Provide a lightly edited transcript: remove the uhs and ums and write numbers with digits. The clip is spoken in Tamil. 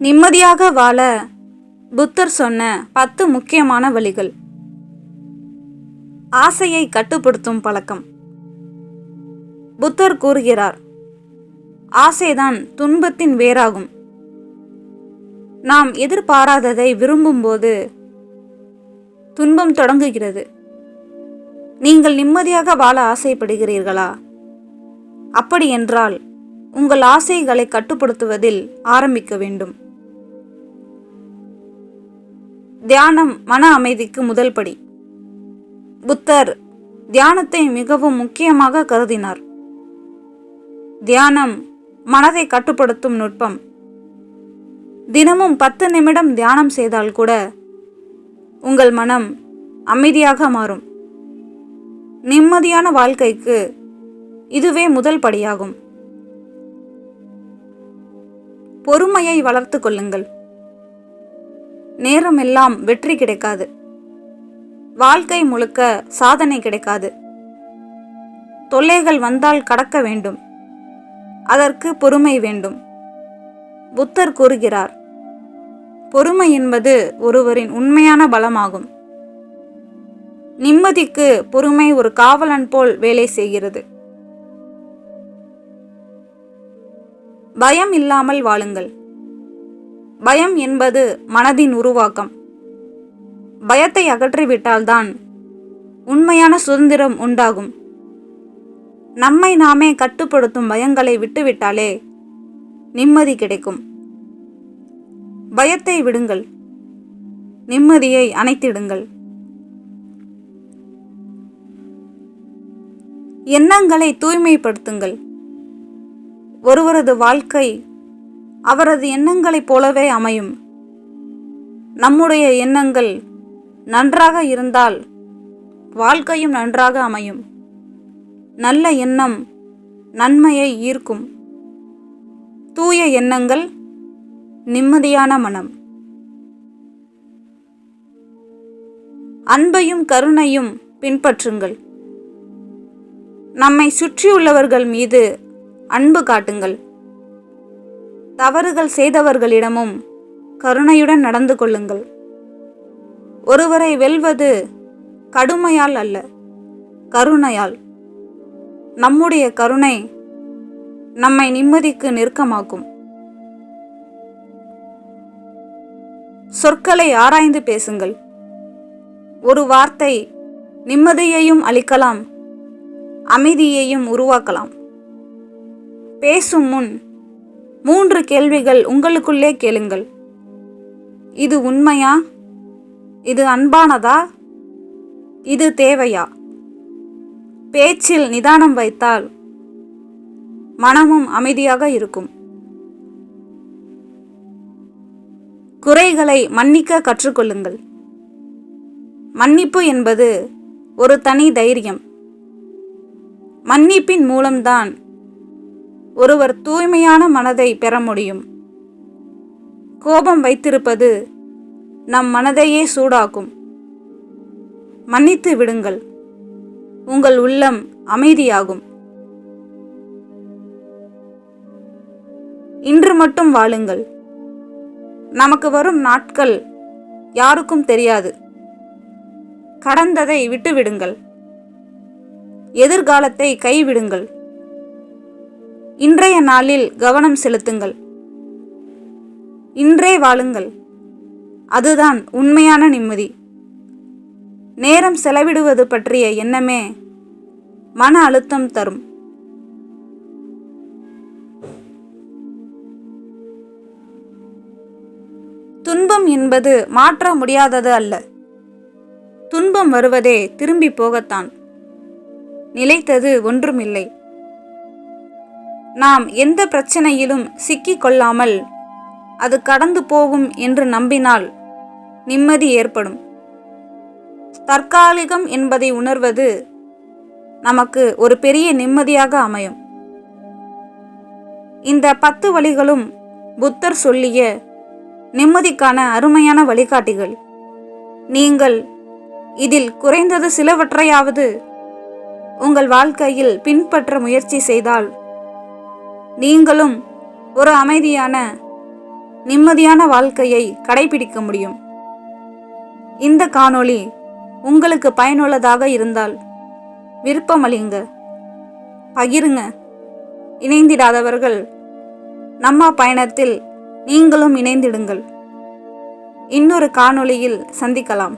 நிம்மதியாக வாழ புத்தர் சொன்ன 10 முக்கியமான வழிகள். ஆசையை கட்டுப்படுத்தும் பழக்கம். புத்தர் கூறுகிறார், ஆசைதான் துன்பத்தின் வேராகும். நாம் எதிர்பாராததை விரும்பும்போது துன்பம் தொடங்குகிறது. நீங்கள் நிம்மதியாக வாழ ஆசைப்படுகிறீர்களா? அப்படியென்றால் உங்கள் ஆசைகளை கட்டுப்படுத்துவதில் ஆரம்பிக்க வேண்டும். தியானம் மன அமைதிக்கு முதல் படி. புத்தர் தியானத்தை மிகவும் முக்கியமாக கருதினார். தியானம் மனதை கட்டுப்படுத்தும் நுட்பம். தினமும் 10 நிமிடம் தியானம் செய்தால் கூட உங்கள் மனம் அமைதியாக மாறும். நிம்மதியான வாழ்க்கைக்கு இதுவே முதல் படியாகும். பொறுமையை வளர்த்து கொள்ளுங்கள். நேரம் எல்லாம் வெற்றி கிடைக்காது. வாழ்க்கை முழுக்க சாதனை கிடைக்காது. தொல்லைகள் வந்தால் கடக்க வேண்டும். அதற்கு பொறுமை வேண்டும். புத்தர் கூறுகிறார், பொறுமை என்பது ஒருவரின் உண்மையான பலமாகும். நிம்மதிக்கு பொறுமை ஒரு காவலன் போல் வேலை செய்கிறது. பயம் இல்லாமல் வாழுங்கள். பயம் என்பது மனதின் உருவாக்கம். பயத்தை அகற்றிவிட்டால்தான் உண்மையான சுதந்திரம் உண்டாகும். நம்மை நாமே கட்டுப்படுத்தும் பயங்களை விட்டுவிட்டாலே நிம்மதி கிடைக்கும். பயத்தை விடுங்கள். நிம்மதியை அணைத்திடுங்கள். எண்ணங்களை தூய்மைப்படுத்துங்கள். ஒருவரது வாழ்க்கை அவரது எண்ணங்களைப் போலவே அமையும். நம்முடைய எண்ணங்கள் நன்றாக இருந்தால் வாழ்க்கையும் நன்றாக அமையும். நல்ல எண்ணம் நன்மையை ஈர்க்கும். தூய எண்ணங்கள் நிம்மதியான மனம். அன்பையும் கருணையும் பின்பற்றுங்கள். நம்மை சுற்றியுள்ளவர்கள் மீது அன்பு காட்டுங்கள். தவறுகள் செய்தவர்களிடமும் கருணையுடன் நடந்து கொள்ளுங்கள். ஒருவரை வெல்வது கடுமையால் அல்ல, கருணையால். நம்முடைய கருணை நம்மை நிம்மதிக்கு நெருக்கமாக்கும். சொற்களை ஆராய்ந்து பேசுங்கள். ஒரு வார்த்தை நிம்மதியையும் அளிக்கலாம், அமைதியையும் உருவாக்கலாம். பேசும் முன் 3 கேள்விகள் உங்களுக்குள்ளே கேளுங்கள். இது உண்மையா? இது அன்பானதா? இது தேவையா? பேச்சில் நிதானம் வைத்தால் மனமும் அமைதியாக இருக்கும். குறைகளை மன்னிக்க கற்றுக்கொள்ளுங்கள். மன்னிப்பு என்பது ஒரு தனி தைரியம். மன்னிப்பின் மூலம்தான் ஒருவர் தூய்மையான மனதை பெற முடியும். கோபம் வைத்திருப்பது நம் மனதையே சூடாக்கும். மன்னித்து விடுங்கள். உங்கள் உள்ளம் அமைதியாகும். இன்று மட்டும் வாழுங்கள். நமக்கு வரும் நாட்கள் யாருக்கும் தெரியாது. கடந்ததை விட்டுவிடுங்கள். எதிர்காலத்தை கைவிடுங்கள். இன்றைய நாளில் கவனம் செலுத்துங்கள். இன்றே வாழுங்கள். அதுதான் உண்மையான நிம்மதி. நேரம் செலவிடுவது பற்றிய எண்ணமே மன அழுத்தம் தரும். துன்பம் என்பது மாற்ற முடியாதது அல்ல. துன்பம் வருவதே திரும்பி போகத்தான். நிலைத்தது ஒன்றுமில்லை. நாம் எந்த பிரச்சனையிலும் சிக்கிக் கொள்ளாமல் அது கடந்து போகும் என்று நம்பினால் நிம்மதி ஏற்படும். தற்காலிகம் என்பதை உணர்வது நமக்கு ஒரு பெரிய நிம்மதியாக அமையும். இந்த 10 வழிகளும் புத்தர் சொல்லிய நிம்மதிக்கான அருமையான வழிகாட்டிகள். நீங்கள் இதில் குறைந்தது சிலவற்றையாவது உங்கள் வாழ்க்கையில் பின்பற்ற முயற்சி செய்தால் நீங்களும் ஒரு அமைதியான நிம்மதியான வாழ்க்கையை கடைபிடிக்க முடியும். இந்த காணொளி உங்களுக்கு பயனுள்ளதாக இருந்தால் விருப்பமளிங்க, பகிருங்க. இணைந்திடாதவர்கள் நம்ம பயணத்தில் நீங்களும் இணைந்திடுங்கள். இன்னொரு காணொளியில் சந்திக்கலாம்.